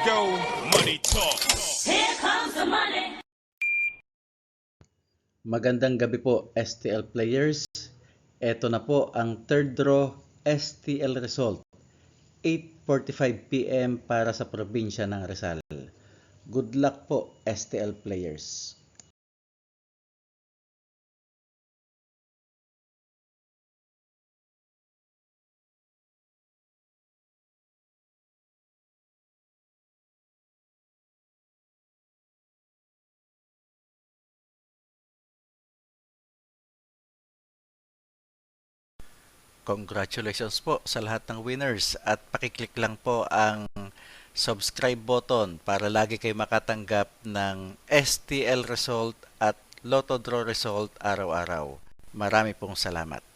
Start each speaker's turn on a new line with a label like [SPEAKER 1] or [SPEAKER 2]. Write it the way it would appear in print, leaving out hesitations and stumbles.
[SPEAKER 1] go, money talk.
[SPEAKER 2] Here comes the money.
[SPEAKER 3] Magandang gabi po STL players. Ito na po ang third draw STL result. 8:45 PM para sa probinsya ng Rizal. Good luck po STL players.
[SPEAKER 4] Congratulations po sa lahat ng winners at pakiclick lang po ang subscribe button para lagi kayo makatanggap ng STL result at Lotto Draw result araw-araw. Marami pong salamat.